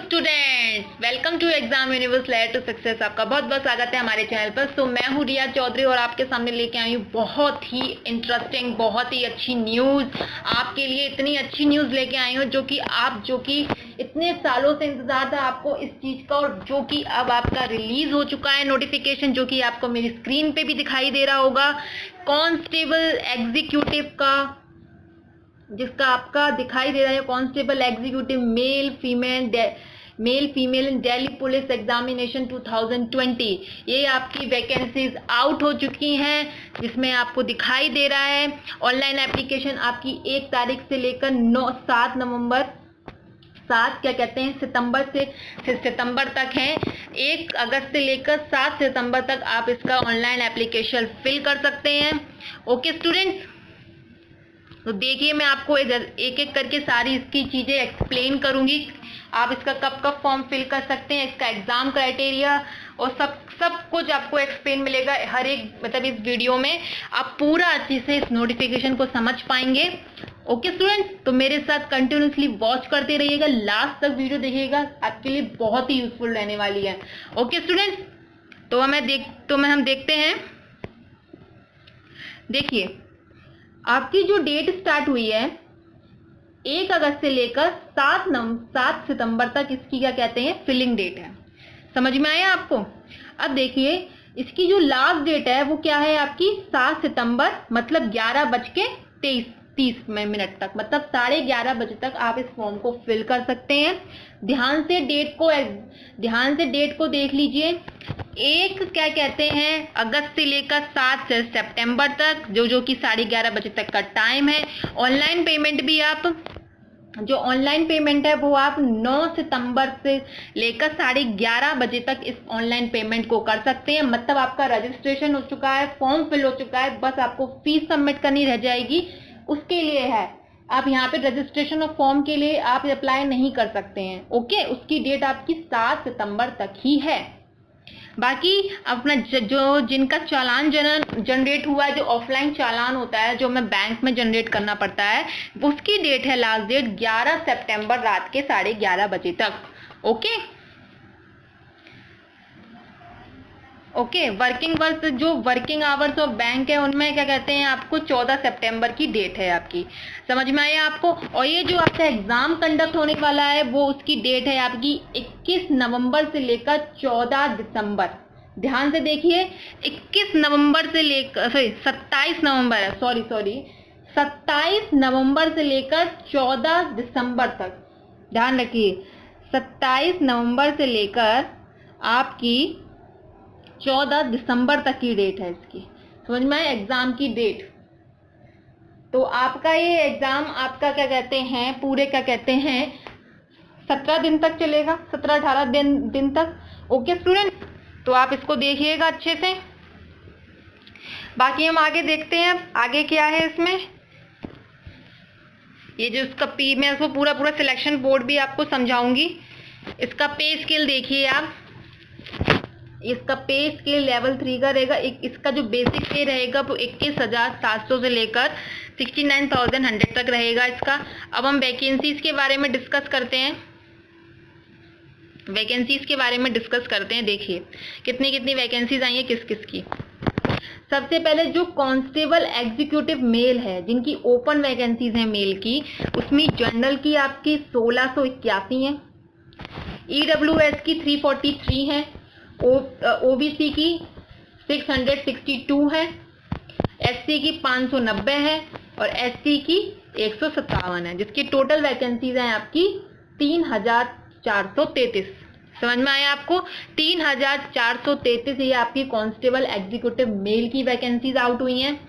Students, welcome to exam universe layer to success. आपका बहुत बहुत स्वागत है हमारे चैनल पर। सो मैं हूँ रिया चौधरी और आपके सामने लेके आई हूँ बहुत ही इंटरेस्टिंग, बहुत ही अच्छी न्यूज़ आपके लिए। इतनी अच्छी न्यूज़ लेके आई हूँ जो कि इतने सालों से इंतजार था आपको इस चीज़ का, और जो कि अब आपका रिलीज हो चुका है नोटिफिकेशन, जो कि आपको मेरी स्क्रीन पे भी दिखाई दे रहा होगा। कांस्टेबल एग्जीक्यूटिव का, जिसका आपका दिखाई दे रहा है कांस्टेबल एग्जीक्यूटिव मेल फीमेल इन दिल्ली पुलिस एग्जामिनेशन 2020। ये आपकी वैकेंसीज आउट हो चुकी हैं, जिसमें आपको दिखाई दे रहा है ऑनलाइन एप्लीकेशन आपकी 1 तारीख से लेकर सितंबर तक है। 1 अगस्त से लेकर 7 सितंबर तक आप इसका ऑनलाइन एप्लीकेशन फिल कर सकते हैं। ओके स्टूडेंट्स, तो देखिए मैं आपको एक एक करके सारी इसकी चीज़ें एक्सप्लेन करूंगी। आप इसका कब फॉर्म फिल कर सकते हैं, इसका एग्ज़ाम क्राइटेरिया और सब कुछ आपको एक्सप्लेन मिलेगा हर एक, मतलब इस वीडियो में आप पूरा अच्छे से इस नोटिफिकेशन को समझ पाएंगे। ओके स्टूडेंट्स, तो मेरे साथ कंटिन्यूसली वॉच करते रहिएगा, लास्ट तक वीडियो देखिएगा, आपके लिए बहुत ही यूजफुल रहने वाली है। ओके स्टूडेंट्स, तो हम देखते हैं। देखिए आपकी जो डेट स्टार्ट हुई है 1 अगस्त से लेकर 7 सितंबर तक, इसकी क्या कहते हैं फिलिंग डेट है। समझ में आया आपको? अब देखिए इसकी जो लास्ट डेट है वो क्या है आपकी 7 सितंबर, मतलब 11:30 तक, मतलब 11:30 बजे तक आप इस फॉर्म को फिल कर सकते हैं। ध्यान से डेट को देख लीजिए। 1 क्या कहते हैं अगस्त से लेकर 7 सितंबर तक, जो कि 11:30 बजे तक का टाइम है। ऑनलाइन पेमेंट भी ऑनलाइन पेमेंट है वो आप 9 सितंबर से लेकर 11:30 बजे तक इस ऑनलाइन पेमेंट को कर सकते हैं। मतलब आपका रजिस्ट्रेशन हो चुका है, फॉर्म फिल हो चुका है, बस आपको फीस सबमिट करनी रह जाएगी। उसके लिए है, आप यहाँ पे रजिस्ट्रेशन और फॉर्म के लिए आप अप्लाई नहीं कर सकते हैं। ओके, उसकी डेट आपकी 7 सितंबर तक ही है। बाकी अपना जिनका चालान जनरेट हुआ है, जो ऑफलाइन चालान होता है, जो हमें बैंक में जनरेट करना पड़ता है, उसकी डेट है लास्ट डेट 11 सितंबर रात के 11:30 बजे तक। Okay, working hours of bank है उनमें क्या कहते हैं आपको 14 सितंबर की डेट है आपकी। समझ में आया आपको? और ये जो आपका एग्जाम कंडक्ट होने वाला है वो उसकी डेट है आपकी 21 नवंबर से लेकर 14 दिसंबर। ध्यान से देखिए, 27 नवंबर से लेकर 27 नवंबर से लेकर 14 दिसंबर तक। ध्यान रखिए, 27 नवंबर से लेकर आपकी 14 दिसंबर तक की डेट है इसकी। समझ में आया एग्जाम की डेट? तो आपका ये एग्जाम आपका क्या कहते हैं पूरे 17 दिन तक चलेगा, 17-18 दिन तक। ओके स्टूडेंट, तो आप इसको देखिएगा अच्छे से। बाकी हम आगे देखते हैं आगे क्या है इसमें। ये जो इसका मैं इसको पूरा सिलेक्शन बोर्ड भी आपको समझाऊंगी। इसका पे स्केल देखिए आप, इसका पे स्केल लेवल 3 का रहेगा। इसका जो बेसिक पे रहेगा वो 21,700 से लेकर 69,100 तक रहेगा इसका। अब हम वैकेंसीज के बारे में डिस्कस करते हैं। देखिए कितनी वैकेंसीज आई है किस की। सबसे पहले जो कांस्टेबल एग्जीक्यूटिव मेल है, जिनकी ओपन वैकेंसीज है मेल की, उसमें जनरल की आपकी 1681 है, EWS की 343 है, ओबीसी की 662 है, एससी की 590 है और एसटी की 157 है, जिसकी टोटल वैकेंसीज हैं आपकी 3433। समझ में आया आपको? 3433 ये आपकी कांस्टेबल एग्जीक्यूटिव मेल की वैकेंसीज आउट हुई हैं।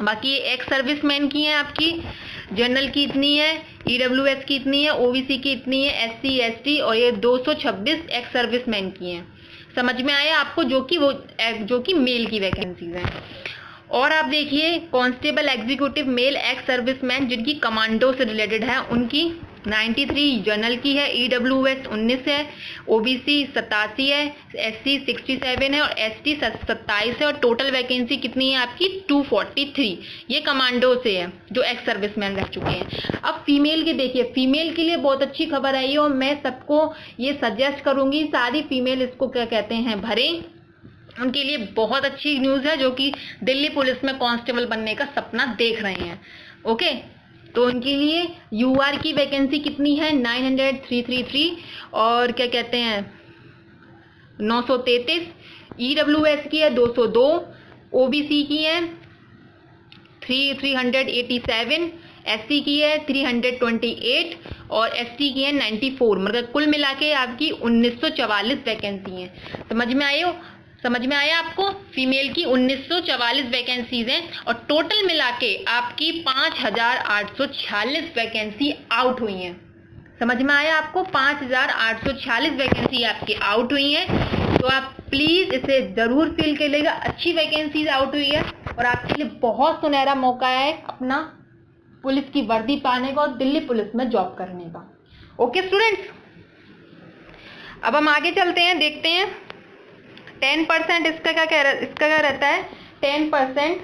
बाकी ये एक्स सर्विसमैन की हैं आपकी, जनरल की इतनी है, EWS की इतनी है, ओबीसी की इतनी है, SC ST और ये 226 एक्स सर्विसमैन की हैं। समझ में आया आपको? जो कि मेल की वैकेंसीज हैं। और आप देखिए constable executive mail ex serviceman जिनकी कमांडो से रिलेटेड है, उनकी 93 जनरल की है, EWS 19 है, OBC 87 है, SC 67 है और ST 27 है और टोटल वैकेंसी कितनी है आपकी 243। ये कमांडो से है जो एक्स सर्विसमैन रह चुके हैं। अब फीमेल की देखिए, फीमेल के लिए बहुत अच्छी खबर आई है और मैं सबको ये सजेस्ट करूंगी सारी फीमेल इसको क्या कहते हैं भरें, उनके लिए बहुत अच्छी न्यूज़ है जो कि दिल्ली पुलिस में कांस्टेबल बनने का सपना देख रहे हैं। ओके, तो उनके लिए यूआर की वैकेंसी कितनी है 900,333 और क्या कहते हैं 933, ईडब्ल्यूएस की है 202, ओबीसी की है 387, एससी की है 328 और एसटी की है 94। मतलब कुल मिला के आपकी 1944 वैकेंसी है। समझ में आया आपको? फीमेल की 1944 वैकेंसीज हैं और टोटल मिला के आपकी 5,846 वैकेंसी आउट हुई हैं। समझ में आया आपको? 5,846 वैकेंसी आपकी आउट हुई हैं। तो आप प्लीज इसे जरूर फिल करिएगा। अच्छी वैकेंसीज आउट हुई है और आपके लिए बहुत सुनहरा मौका है अपना पुलिस की वर्दी पाने का और दिल्ली पुलिस में जॉब करने का। ओके स्टूडेंट्स, अब हम आगे चलते हैं, देखते हैं 10% इसका क्या रहता है 10%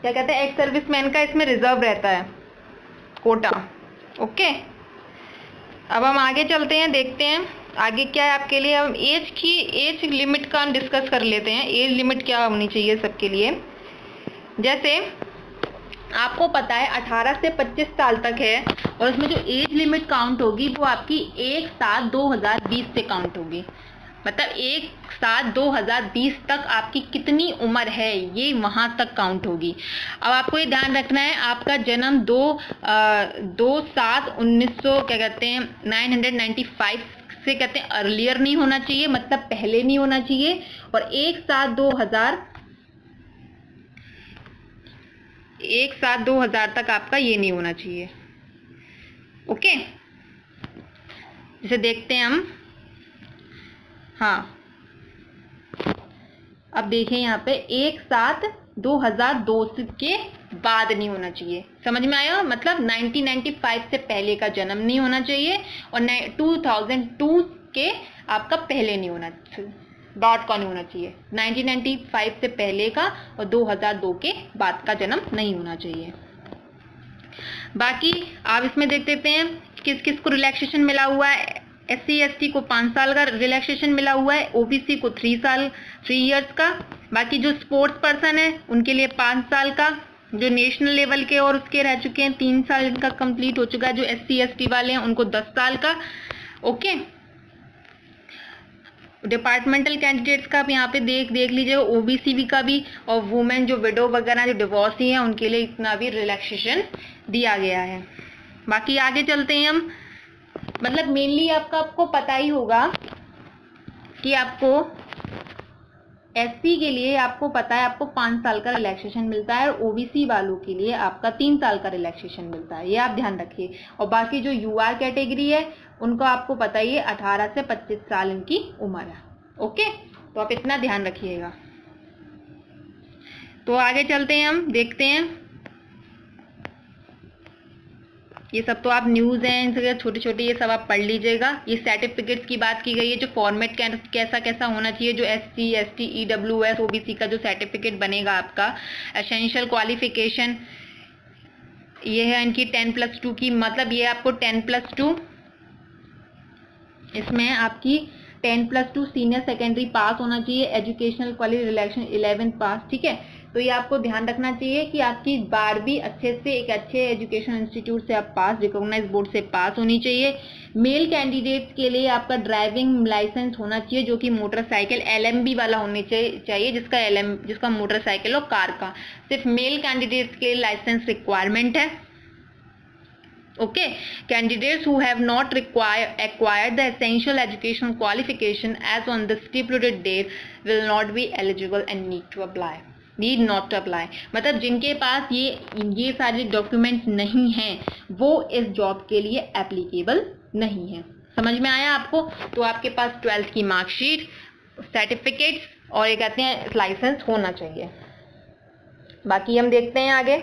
क्या कहते हैं एक्स सर्विसमैन का इसमें रिजर्व रहता है कोटा। ओके, अब हम आगे चलते हैं, देखते हैं आगे क्या है आपके लिए। हम एज लिमिट का डिस्कस कर लेते हैं। एज लिमिट क्या होनी चाहिए सबके लिए। जैसे आपको पता है 18 से 25 साल तक है और उसमें जो एज लिमिट काउंट होगी वो आपकी 1/7/2020 से काउंट होगी। मतलब 1/7/2020 तक आपकी कितनी उम्र है ये वहां तक काउंट होगी। अब आपको ये ध्यान रखना है आपका जन्म 2/7/1900 क्या कहते हैं 995 से कहते हैं अर्लियर नहीं होना चाहिए, मतलब पहले नहीं होना चाहिए। और 1/7/2000 तक आपका ये नहीं होना चाहिए। ओके, जैसे देखते हैं हम। हाँ, अब देखें यहाँ पे 1/7/2002 के बाद नहीं होना चाहिए। समझ में आया? मतलब 1995 से पहले का जन्म नहीं होना चाहिए और 2002 के आपका पहले नहीं होना चाहिए, बाद का नहीं होना चाहिए। 1995 से पहले का और 2002 के बाद का जन्म नहीं होना चाहिए। बाकी आप इसमें देख देते हैं किस किस को रिलैक्सेशन मिला हुआ है। SC ST को 5 साल का रिलैक्सेशन मिला हुआ है, OBC को 3 इयर्स का। बाकी जो स्पोर्ट्स पर्सन है उनके लिए 5 साल का, जो नेशनल लेवल के और उसके रह चुके हैं 3 साल इनका कंप्लीट हो चुका है। जो SC ST वाले हैं उनको 10 साल का। ओके, डिपार्टमेंटल कैंडिडेट्स का भी यहाँ पे देख लीजिएगा, OBC का भी, और वुमेन जो विडो वगैरह जो डिवोर्सी हैं उनके लिए इतना भी रिलैक्सेशन दिया गया है। बाकी आगे चलते हैं हम। मतलब मेनली आपको पता ही होगा कि आपको SC के लिए आपको पता है आपको 5 साल का रिलैक्सेशन मिलता है और OBC वालों के लिए आपका 3 साल का रिलैक्सेशन मिलता है, ये आप ध्यान रखिए। और बाकी जो UR कैटेगरी है उनको आपको पता ही है 18 से 25 साल इनकी उम्र है। ओके, तो आप इतना ध्यान रखिएगा। तो आगे चलते हैं हम, देखते हैं। ये सब तो आप न्यूज़ हैं, इनसे छोटे छोटे ये सब आप पढ़ लीजिएगा। ये सर्टिफिकेट्स की बात की गई है, जो फॉर्मेट कैसा होना चाहिए। जो SC ST EWS OBC का जो सर्टिफिकेट बनेगा आपका, एसेंशियल क्वालिफिकेशन ये है इनकी 10+2 की। मतलब ये आपको 10+2, इसमें आपकी 10+2 सीनियर सेकेंडरी पास होना चाहिए, एजुकेशनल क्वालिफिकेशन 11 पास। ठीक है, तो ये आपको ध्यान रखना चाहिए कि आपकी 12वीं अच्छे से एक अच्छे एजुकेशन इंस्टीट्यूट से आप पास, रिकॉग्नाइज बोर्ड से पास होनी चाहिए। मेल कैंडिडेट्स के लिए आपका ड्राइविंग लाइसेंस होना चाहिए जो कि मोटरसाइकिल LMB वाला होने चाहिए, जिसका मोटरसाइकिल और कार का। सिर्फ मेल कैंडिडेट्स के लिए लाइसेंस रिक्वायरमेंट है। Okay, candidates who have not acquired the essential educational qualification as on the stipulated date will not be eligible and need not to apply। मतलब जिनके पास ये सारे डॉक्यूमेंट्स नहीं हैं वो इस जॉब के लिए एप्लीकेबल नहीं है। समझ में आया आपको? तो आपके पास 12th की मार्कशीट, सर्टिफिकेट्स और ये कहते हैं लाइसेंस होना चाहिए। बाकी हम देखते हैं आगे।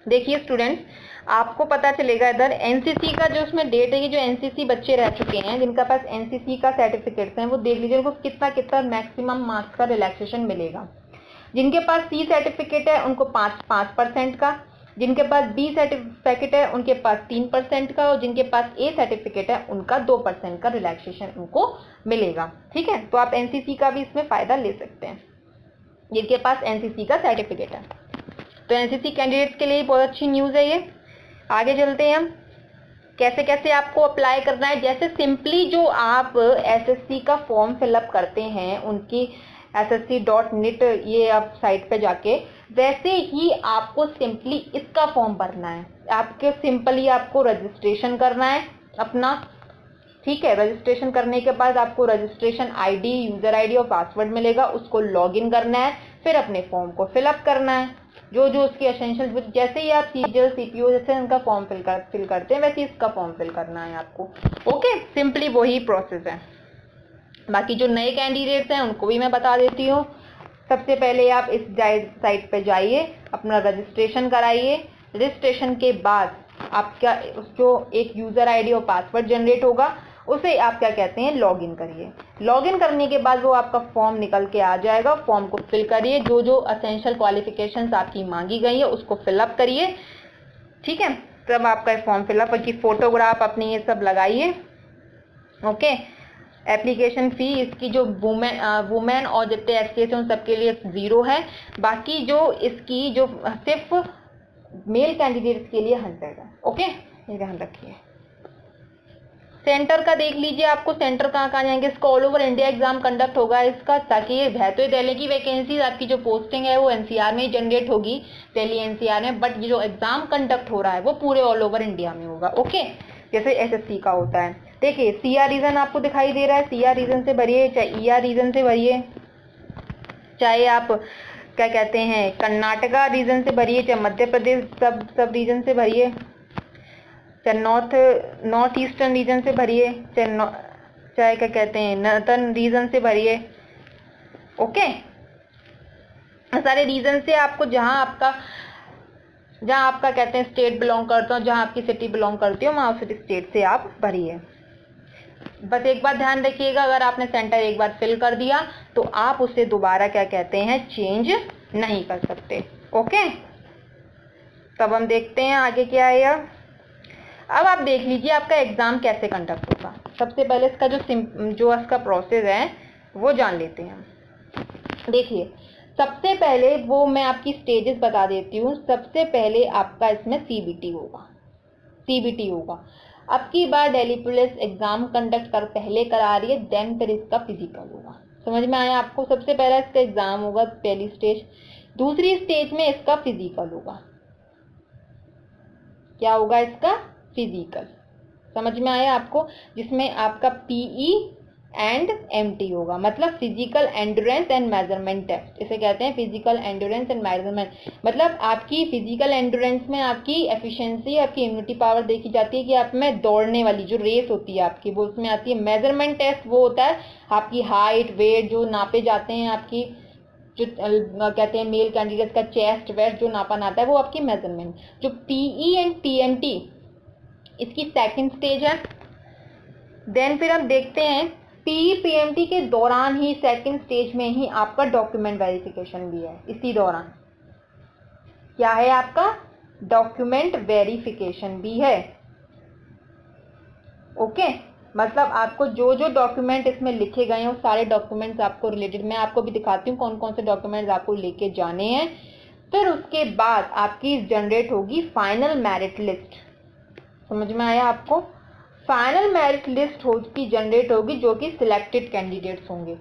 देखिए स्टूडेंट्स, आपको पता चलेगा इधर एनसीसी का जो उसमें डेट है कि जो एनसीसी बच्चे रह चुके हैं जिनका पास एनसीसी का सर्टिफिकेट्स हैं वो देख लीजिए उनको कितना कितना मैक्सिमम मार्क्स का रिलैक्सेशन मिलेगा। जिनके पास सी सर्टिफिकेट है उनको 5% का, जिनके पास बी सर्टिफिकेट है उनके पास 3% का, और जिनके पास ए सर्टिफिकेट है उनका 2% का रिलैक्सेशन उनको मिलेगा। ठीक है, तो आप एनसीसी का भी इसमें फायदा ले सकते हैं जिनके पास एनसीसी का सर्टिफिकेट है। तो एनसीसी कैंडिडेट्स के लिए बहुत अच्छी न्यूज़ है ये। आगे चलते हैं हम, कैसे कैसे आपको अप्लाई करना है। जैसे सिंपली जो आप एसएससी का फॉर्म फिलअप करते हैं उनकी ssc.nit ये आप साइट पे जाके, वैसे ही आपको सिंपली इसका फॉर्म भरना है। आपके सिंपली आपको रजिस्ट्रेशन करना है अपना। ठीक है, रजिस्ट्रेशन करने के बाद आपको रजिस्ट्रेशन आईडी, यूजर आईडी और पासवर्ड मिलेगा, उसको लॉगिन करना है, फिर अपने फॉर्म को फिलअप करना है। जो जो उसकी एसेंशियल, जैसे ही आप सीजीएल सीपीओ जैसे उनका फॉर्म फिल करते हैं वैसे इसका फॉर्म फिल करना है आपको। ओके, सिंपली वही प्रोसेस है। बाकी जो नए कैंडिडेट्स हैं उनको भी मैं बता देती हूँ। सबसे पहले आप इस साइट पे जाइए, अपना रजिस्ट्रेशन कराइए। रजिस्ट्रेशन के बाद आपका जो एक यूजर आईडी और पासवर्ड जनरेट होगा उसे आप क्या कहते हैं, लॉगिन करिए। लॉगिन करने के बाद वो आपका फॉर्म निकल के आ जाएगा, फॉर्म को फिल करिए, जो जो असेंशियल क्वालिफिकेशंस आपकी मांगी गई है उसको फिलअप करिए। ठीक है, तब आपका फॉर्म फिलअप की फोटोग्राफ अपनी ये सब लगाइए। ओके, एप्लीकेशन फी इसकी जो वुमेन और जितने एससीएस हैं उन सबके लिए 0 है। बाकी जो इसकी जो सिर्फ मेल कैंडिडेट्स के लिए 100 है। ओके, ये ध्यान रखिए। सेंटर का देख लीजिए, आपको सेंटर कहाँ कहाँ जाएंगे। इसका all over India exam conduct होगा इसका, ताकि ये है तो दिल्ली की वैकेंसी आपकी जो पोस्टिंग है वो एनसीआर में ही जनरेट होगी, दिल्ली एनसीआर में, बट ये जो एग्जाम कंडक्ट हो रहा है वो पूरे ऑल ओवर इंडिया में होगा। ओके, जैसे एसएससी का होता है। देखिए सीआर रीजन आपको दिखाई दे रहा है, सीआर रीजन से भरिए, चाहे ईआर रीजन से भरिए, चाहे आप क्या कहते हैं कर्नाटका रीजन से भरिए, चाहे मध्य प्रदेश सब रीजन से भरिए, चाहे नॉर्थ ईस्टर्न रीजन से भरिए, चाहे क्या कहते हैं नॉर्थर्न रीजन से भरिए। ओके, सारे रीजन से आपको जहां आपका कहते हैं स्टेट बिलोंग करता हो, जहां आपकी सिटी बिलोंग करती हो वहां उस स्टेट से आप भरिए। बस एक बात ध्यान रखिएगा, अगर आपने सेंटर एक बार फिल कर दिया तो आप उसे दोबारा क्या कहते हैं चेंज नहीं कर सकते। ओके, तब हम देखते हैं आगे क्या है। अब आप देख लीजिए आपका एग्जाम कैसे कंडक्ट होगा। सबसे पहले इसका जो इसका प्रोसेस है वो जान लेते हैं। देखिए सबसे पहले वो मैं आपकी स्टेजेस बता देती हूँ। सबसे पहले आपका इसमें सीबीटी होगा। अब की बार दिल्ली पुलिस एग्जाम कंडक्ट पहले करा रही है, देन फिर इसका फिजिकल होगा। समझ में आया आपको। सबसे पहला इसका एग्जाम होगा पहली स्टेज, दूसरी स्टेज में इसका फिजिकल होगा। क्या होगा इसका फिजिकल, समझ में आया आपको, जिसमें आपका पीई एंड एमटी होगा, मतलब physical endurance and measurement test. इसे कहते हैं फिजिकल एंड्योरेंस एंड मेजरमेंट। मतलब आपकी फिजिकल एंड्योरेंस में आपकी एफिशिएंसी, आपकी इम्यूनिटी पावर देखी जाती है कि आप में दौड़ने वाली जो रेस होती है आपकी वो उसमें आती है। मेजरमेंट टेस्ट वो होता है आपकी हाइट वेट जो नापे जाते हैं, आपकी जो कहते हैं मेल कैंडिडेट का चेस्ट वेस्ट जो नापा आता है वो आपकी मेजरमेंट। जो पीई एंड पीएमटी इसकी सेकंड स्टेज है। देन फिर हम देखते हैं पीई पीएमटी के दौरान ही सेकंड स्टेज में ही आपका डॉक्यूमेंट वेरिफिकेशन भी है। इसी दौरान क्या है आपका डॉक्यूमेंट वेरिफिकेशन भी है। ओके, मतलब आपको जो जो डॉक्यूमेंट इसमें लिखे गए हैं वो सारे डॉक्यूमेंट्स आपको रिलेटेड, मैं आपको भी दिखाती हूँ कौन कौन से डॉक्यूमेंट्स आपको लेके जाने हैं। फिर उसके बाद आपकी जनरेट होगी फाइनल मेरिट लिस्ट। समझ में आया आपको। फाइनल मेरिट लिस्ट की जनरेट होगी जो कि सिलेक्टेड कैंडिडेट्स होंगे।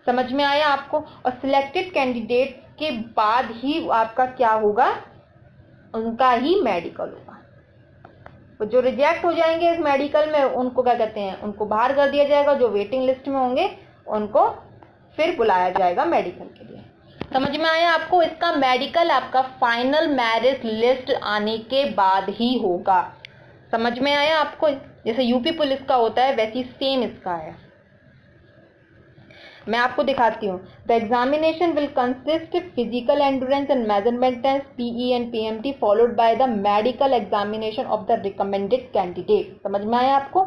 समझ में आया आपको। और सिलेक्टेड कैंडिडेट के बाद ही आपका क्या होगा, उनका ही मेडिकल होगा। तो जो रिजेक्ट हो जाएंगे इस मेडिकल में उनको क्या कहते हैं, उनको बाहर कर दिया जाएगा। जो वेटिंग लिस्ट में होंगे उनको फिर बुलाया जाएगा मेडिकल के लिए। समझ में आया आपको। इसका मेडिकल आपका फाइनल मेरिट लिस्ट आने के बाद ही होगा। समझ में आया आपको। जैसे यूपी पुलिस का होता है वैसी सेम इसका है। मैं आपको दिखाती हूँ। The examination will consist physical endurance and measurement test PE and PMT followed by the medical examination of the recommended candidate. समझ में आया आपको?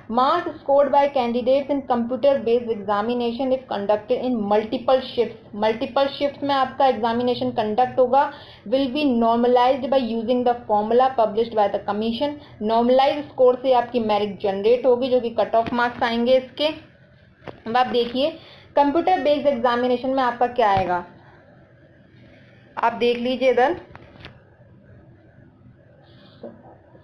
Marks scored by candidates in computer based examination if conducted in multiple shifts. Multiple shifts में आपका examination conduct होगा। Will be normalised by using the formula published by the commission. Normalise score से आपकी merit generate होगी, जो कि cut off marks आएंगे इसके। अब आप देखिए कंप्यूटर बेस्ड एग्जामिनेशन में आपका क्या आएगा, आप देख लीजिए इधर।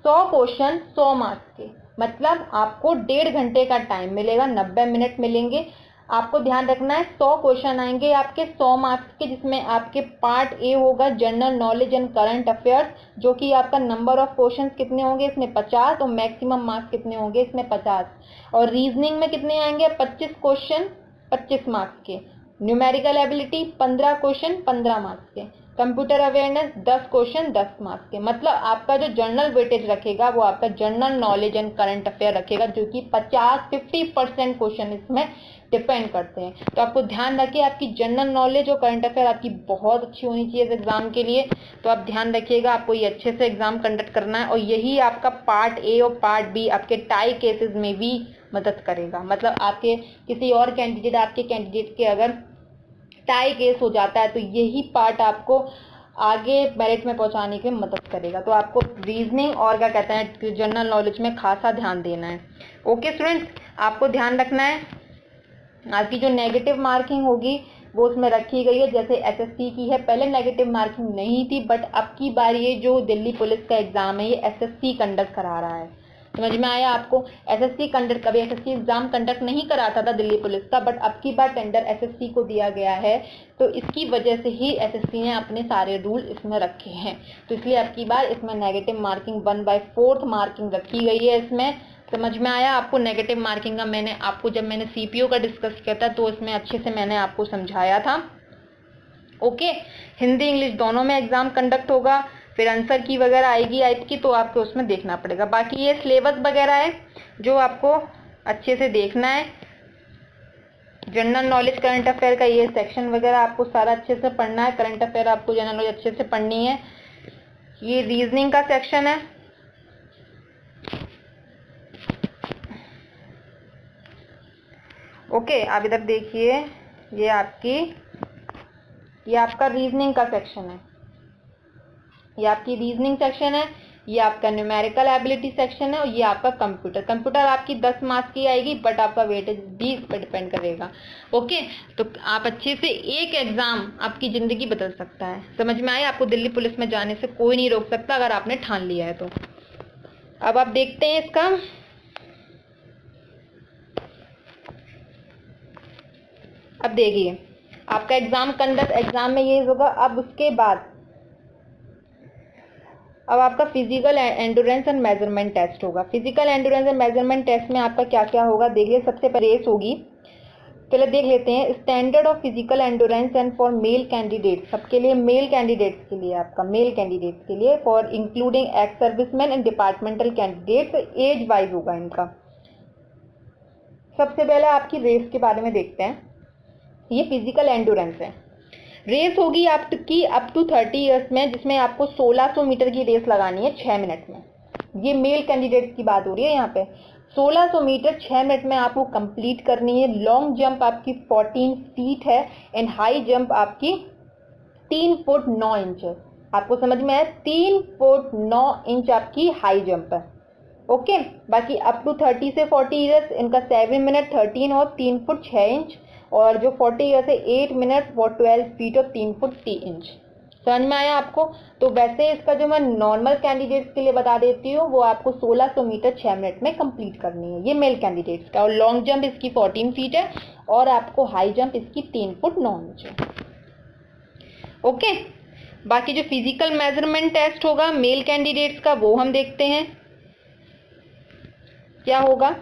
100 क्वेश्चन 100 मार्क्स के, मतलब आपको 1.5 घंटे का टाइम मिलेगा, 90 मिनट मिलेंगे। आपको ध्यान रखना है 100 क्वेश्चन आएंगे आपके 100 मार्क्स के, जिसमें आपके पार्ट ए होगा general knowledge and current affairs, जो कि आपका नंबर ऑफ क्वेश्चन कितने होंगे इसमें 50, और मैक्सिमम मार्क्स कितने होंगे इसमें 50। और रीजनिंग में कितने आएंगे 25 क्वेश्चन 25 मार्क्स के। न्यूमेरिकल एबिलिटी 15 क्वेश्चन 15 मार्क्स के। कंप्यूटर अवेयरनेस 10 क्वेश्चन 10 मार्क्स के। मतलब आपका जो जनरल वेटेज रखेगा वो आपका general knowledge and current affair रखेगा, जो कि 50% क्वेश्चन इसमें डिपेंड करते हैं। तो आपको ध्यान रखिए आपकी जनरल नॉलेज और करंट अफेयर आपकी बहुत अच्छी होनी चाहिए इस एग्जाम के लिए। तो आप ध्यान रखिएगा, आपको ये अच्छे से एग्जाम कंडक्ट करना है, और यही आपका पार्ट ए और पार्ट बी आपके टाई केसेस में भी मदद करेगा। मतलब आपके किसी और कैंडिडेट, आपके कैंडिडेट के अगर टाई केस हो जाता है तो यही पार्ट आपको आगे मेरिट में पहुंचाने की मदद करेगा। तो आपको रीजनिंग और क्या कहते हैं जनरल नॉलेज में खासा ध्यान देना है। ओके स्टूडेंट्स, आपको ध्यान रखना है आपकी जो नेगेटिव मार्किंग होगी वो उसमें रखी गई है, जैसे एसएससी की है। पहले नेगेटिव मार्किंग नहीं थी, बट अब की बार ये जो दिल्ली पुलिस का एग्जाम है ये एसएससी कंडक्ट करा रहा है। समझ में आया आपको? एसएससी कंडक्ट, कभी एसएससी एग्जाम कंडक्ट नहीं कराता था दिल्ली पुलिस का, बट अब की बार टेंडर एसएससी को दिया गया है, तो इसकी वजह से ही एसएससी ने अपने सारे रूल इसमें रखे हैं। तो इसलिए अब की बार इसमें नेगेटिव मार्किंग 1/4 मार्किंग रखी गई है इसमें। समझ में आया आपको? नेगेटिव मार्किंग का मैंने आपको, जब मैंने सीपीओ का डिस्कस किया था तो इसमें अच्छे से मैंने आपको समझाया था। ओके, हिंदी इंग्लिश दोनों में एग्जाम कंडक्ट होगा, फिर आंसर की वगैरह आएगी आपकी, तो आपको उसमें देखना पड़ेगा। बाकी ये सिलेबस वगैरह है जो आपको अच्छे से देखना है। जनरल नॉलेज करंट अफेयर का ये सेक्शन वगैरह आपको सारा अच्छे से पढ़ना है। करंट अफेयर आपको जनरल नॉलेज अच्छे से पढ़नी है। ये रीजनिंग का सेक्शन है। ओके, आप इधर देखिए, ये आपका रीजनिंग का सेक्शन है, ये आपकी रीजनिंग सेक्शन है, ये आपका न्यूमेरिकल एबिलिटी सेक्शन है, और ये आपका कंप्यूटर आपकी 10 मार्क्स की आएगी, बट आपका वेटेज भी इस पर डिपेंड करेगा। ओके, तो आप अच्छे से, एक एग्जाम आपकी जिंदगी बदल सकता है। समझ में आया? आपको दिल्ली पुलिस में जाने से कोई नहीं रोक सकता अगर आपने ठान लिया है तो। अब आप देखते हैं इसका, अब देखिए आपका एग्जाम में ये होगा। अब उसके बाद अब आपका physical endurance and measurement test होगा। Physical endurance and measurement test में आपका क्या क्या होगा देखिए। सबसे पहले रेस होगी, पहले देख लेते हैं। Standard of physical endurance and for male candidate, सबके लिए मेल कैंडिडेट्स के लिए, आपका मेल कैंडिडेट्स के लिए, for including ex serviceman and departmental candidates, age wise होगा इनका। सबसे पहले आपकी रेस के बारे में देखते हैं। ये फिजिकल एंड्योरेंस है। रेस होगी आपकी अप टू 30 ईयर्स में, जिसमें आपको 1600 मीटर की रेस लगानी है 6 मिनट में। ये मेल कैंडिडेट्स की बात हो रही है यहाँ पे। 1600 मीटर 6 मिनट में आपको कंप्लीट करनी है। लॉन्ग जंप आपकी 14 फीट है, एंड हाई जंप आपकी 3 फुट 9 इंच है। आपको समझ में है? 3 फुट 9 इंच आपकी हाई जंप है। ओके, बाकी अप टू 30 से 40 ईयर्स इनका 7 मिनट 13 और 3 फुट 6 इंच, और जो 40 ईयर से 8 मिनट और 12 फीट और 3 फुट 3 इंच। समझ में आया आपको? तो वैसे इसका जो मैं नॉर्मल कैंडिडेट्स के लिए बता देती हूँ, वो आपको 1600 मीटर 6 मिनट में कंप्लीट करनी है, ये मेल कैंडिडेट्स का। और लॉन्ग जंप इसकी 14 फीट है, और आपको हाई जंप इसकी 3 फुट 9 इंच है। ओके, बाकी जो फिजिकल मेजरमेंट टेस्ट होगा मेल कैंडिडेट्स का, वो हम देखते हैं क्या होगा।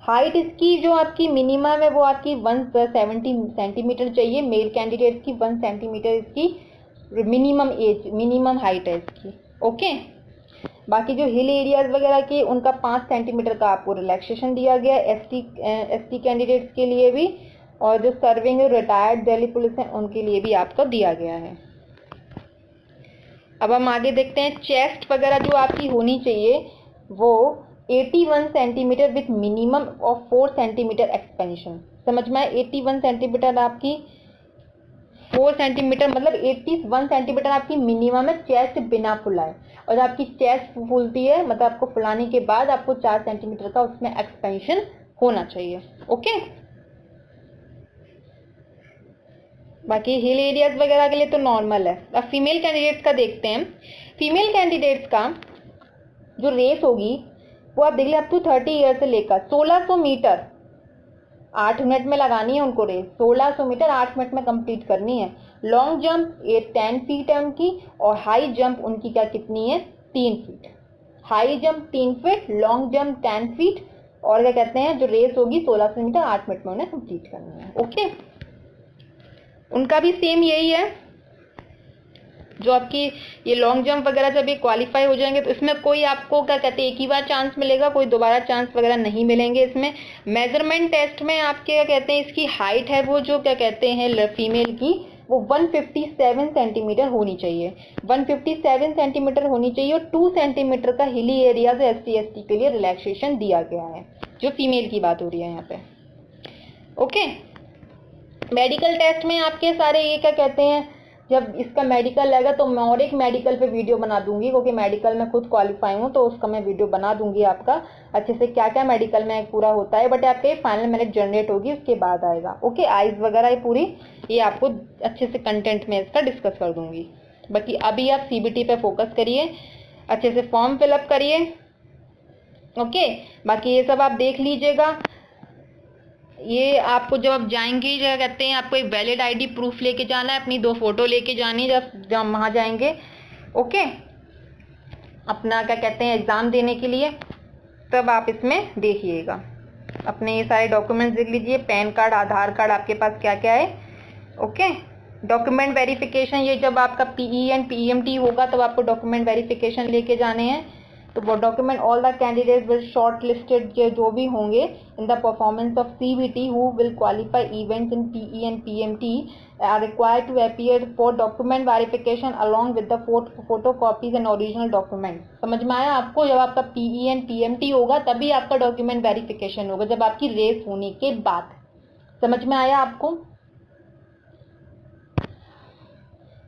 हाइट इसकी जो आपकी मिनिमम है वो आपकी 170 सेंटीमीटर चाहिए। मेल कैंडिडेट की 1 सेंटीमीटर इसकी मिनिमम हाइट है इसकी। ओके, बाकी जो हिल एरियाज वगैरह के उनका 5 सेंटीमीटर का आपको रिलैक्सेशन दिया गया एसटी कैंडिडेट्स के लिए भी, और जो सर्विंग रिटायर्ड दिल्ली पुलिस है उनके लिए भी आपको दिया गया है। अब हम आगे देखते हैं चेस्ट वगैरह जो आपकी होनी चाहिए वो 81 centimetre with minimum of 4 centimetre expansion. समझ में आए, 81 सेंटीमीटर आपकी 4 सेंटीमीटर मतलब 81 सेंटीमीटर आपकी मिनिमम है चेस्ट बिना फुलाए, और आपकी चेस्ट फूलती है मतलब आपको फुलाने के बाद आपको 4 सेंटीमीटर का उसमें एक्सपेंशन होना चाहिए। ओके, बाकी हिल एरियाज वगैरह के लिए तो नॉर्मल है। अब फीमेल कैंडिडेट्स का देखते हैं। फीमेल कैंडिडेट्स का जो रेस होगी वो आप देख लें अप टू 30 ईयर से लेकर 1600 मीटर 8 मिनट में लगानी है उनको रेस। 1600 मीटर 8 मिनट में कंप्लीट करनी है। लॉन्ग जंप 10 फीट है उनकी, और हाई जंप उनकी क्या कितनी है 3 feet. High jump 3 feet, long jump 10 feet, और क्या कहते हैं जो रेस होगी 1600 मीटर 8 मिनट में उन्हें कंप्लीट करनी है। ओके, उनका भी सेम यही है। जो आपकी ये लॉन्ग जंप वगैरह जब ये क्वालिफाई हो जाएंगे तो इसमें कोई आपको क्या कहते हैं एक ही बार चांस मिलेगा, कोई दोबारा चांस वगैरह नहीं मिलेंगे इसमें। मेजरमेंट टेस्ट में आपके क्या कहते हैं इसकी हाइट है वो जो क्या कहते हैं फीमेल की वो 157 सेंटीमीटर होनी चाहिए। 157 सेंटीमीटर होनी चाहिए, और 2 सेंटीमीटर का हिली एरिया से SC/ST के लिए रिलैक्सेशन दिया गया है, जो फीमेल की बात हो रही है यहाँ पे। ओके, मेडिकल टेस्ट में आपके सारे ये क्या कहते हैं जब इसका मेडिकल आएगा तो मैं और एक मेडिकल पे वीडियो बना दूंगी, क्योंकि मेडिकल में खुद क्वालिफाई हूँ तो उसका मैं वीडियो बना दूंगी आपका अच्छे से क्या क्या मेडिकल में पूरा होता है। बट आपके फाइनल मेरिट जनरेट होगी उसके बाद आएगा। ओके, आइज वगैरह ये पूरी ये आपको अच्छे से कंटेंट में इसका डिस्कस कर दूंगी। बाकी अभी आप CBT पे फोकस करिए, अच्छे से फॉर्म फिलअप करिए। ओके, बाकी ये सब आप देख लीजिएगा। ये आपको जब आप जाएंगे क्या कहते हैं आपको एक वैलिड ID प्रूफ लेके जाना है, अपनी 2 फोटो लेके जानी है जब वहाँ जाएंगे। ओके, अपना क्या कहते हैं एग्ज़ाम देने के लिए, तब आप इसमें देखिएगा। अपने ये सारे डॉक्यूमेंट्स देख लीजिए, पैन कार्ड, आधार कार्ड आपके पास क्या क्या है। ओके, डॉक्यूमेंट वेरिफिकेशन ये जब आपका PE एंड PMT होगा तब आपको डॉक्यूमेंट वेरिफिकेशन लेके जाने हैं। तो वो document all the candidates will short listed जो भी होंगे in the performance of CBT who will qualify events in PE and PMT are required to appear for document verification along with the photo copies and original document. समझ में आया आपको, जब आपका PE and PMT होगा तभी आपका document verification होगा, जब आपकी रेस होने के बाद। समझ में आया आपको।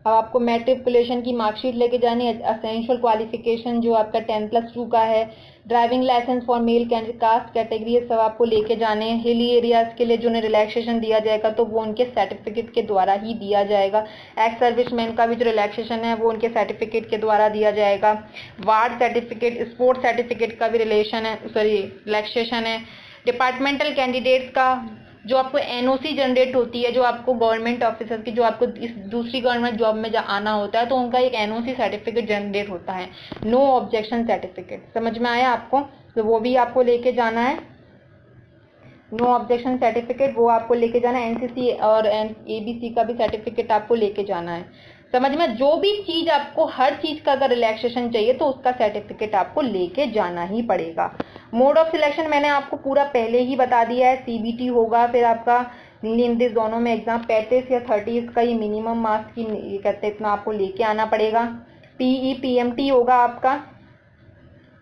अब आपको मैट्रिकुलेशन की मार्कशीट लेके जानी है, असेंशियल क्वालिफिकेशन जो आपका 10+2 का है, driving licence for male caste category, ये सब आपको लेके जाने हैं। हिली एरियाज के लिए जो उन्हें रिलैक्सेशन दिया जाएगा तो वो उनके सर्टिफिकेट के द्वारा ही दिया जाएगा। एक्स सर्विसमैन का भी जो रिलैक्सेशन है वो उनके सर्टिफिकेट के द्वारा दिया जाएगा। वार्ड सर्टिफिकेट, स्पोर्ट्स सर्टिफिकेट का भी रिलैक्सेशन है। डिपार्टमेंटल कैंडिडेट्स का जो आपको NOC जनरेट होती है, जो आपको गवर्नमेंट ऑफिसर की जो आपको इस दूसरी गवर्नमेंट जॉब में आना होता है तो उनका एक NOC सर्टिफिकेट जनरेट होता है, नो ऑब्जेक्शन सर्टिफिकेट। समझ में आया आपको, तो वो भी आपको लेके जाना है। नो ऑब्जेक्शन सर्टिफिकेट वो आपको लेके जाना है। NCC और ABC का भी सर्टिफिकेट आपको लेके जाना है। समझ में, जो भी चीज आपको हर चीज का अगर रिलैक्सेशन चाहिए तो उसका सर्टिफिकेट आपको लेके जाना ही पड़ेगा। मोड ऑफ सिलेक्शन मैंने आपको पूरा पहले ही बता दिया है। CBT होगा, फिर आपका इन दोनों में एग्जाम 35 या 30 का ये मिनिमम मार्क्स की ये कहते हैं इतना आपको लेके आना पड़ेगा। PE PMT होगा आपका,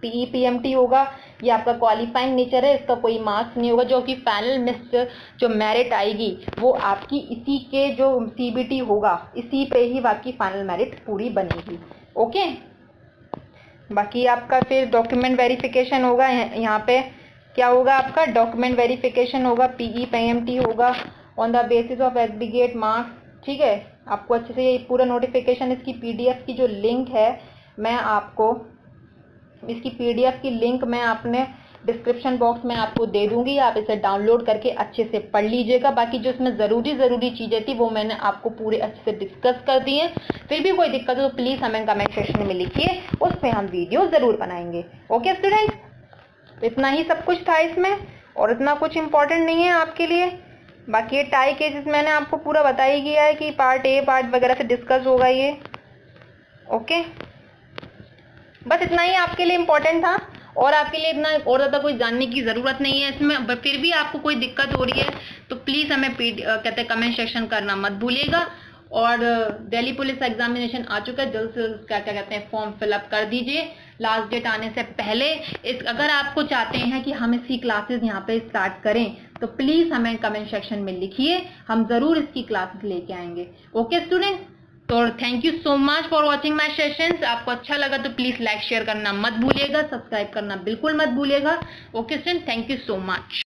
PE PMT होगा, ये आपका क्वालिफाइंग नेचर है, इसका कोई मार्क्स नहीं होगा। जो कि फाइनल मिस्टर जो मेरिट आएगी वो आपकी इसी के जो CBT होगा इसी पे ही आपकी फाइनल मेरिट पूरी बनेगी। ओके, बाकी आपका फिर डॉक्यूमेंट वेरिफिकेशन होगा। यहाँ पे क्या होगा आपका डॉक्यूमेंट वेरिफिकेशन होगा, PE PMT होगा on the basis of aggregate marks. ठीक है, आपको अच्छे से ये पूरा नोटिफिकेशन इसकी PDF की जो लिंक है मैं आपको इसकी PDF की लिंक मैं आपने डिस्क्रिप्शन बॉक्स में आपको दे दूंगी, आप इसे डाउनलोड करके अच्छे से पढ़ लीजिएगा। बाकी जो इसमें ज़रूरी चीज़ें थी वो मैंने आपको पूरे अच्छे से डिस्कस कर दी हैं। फिर भी कोई दिक्कत हो तो प्लीज़ हमें कमेंट सेक्शन में लिखिए, उस पर हम वीडियो ज़रूर बनाएंगे। ओके स्टूडेंट्स, इतना ही सब कुछ था इसमें और इतना कुछ इम्पोर्टेंट नहीं है आपके लिए। बाकी ये टाई केसेस मैंने आपको पूरा बता ही गया है कि पार्ट A पार्ट वगैरह से डिस्कस होगा ये। ओके, बस इतना ही आपके लिए इम्पोर्टेंट था और आपके लिए इतना और ज़्यादा कोई जानने की ज़रूरत नहीं है इसमें। फिर भी आपको कोई दिक्कत हो रही है तो प्लीज़ हमें कहते हैं कमेंट सेक्शन करना मत भूलिएगा। और दिल्ली पुलिस एग्जामिनेशन आ चुका है, जल्द से जल्द क्या क्या कहते हैं फॉर्म फिलअप कर दीजिए लास्ट डेट आने से पहले। अगर आपको चाहते हैं कि हम इसकी क्लासेस यहाँ पे स्टार्ट करें तो प्लीज़ हमें कमेंट सेक्शन में लिखिए, हम ज़रूर इसकी क्लासेस लेके आएंगे। ओके स्टूडेंट्स, तो thank you so much for watching my sessions. आपको अच्छा लगा तो प्लीज़ लाइक शेयर करना मत भूलिएगा, सब्सक्राइब करना बिल्कुल मत भूलिएगा। Okay student, thank you so much.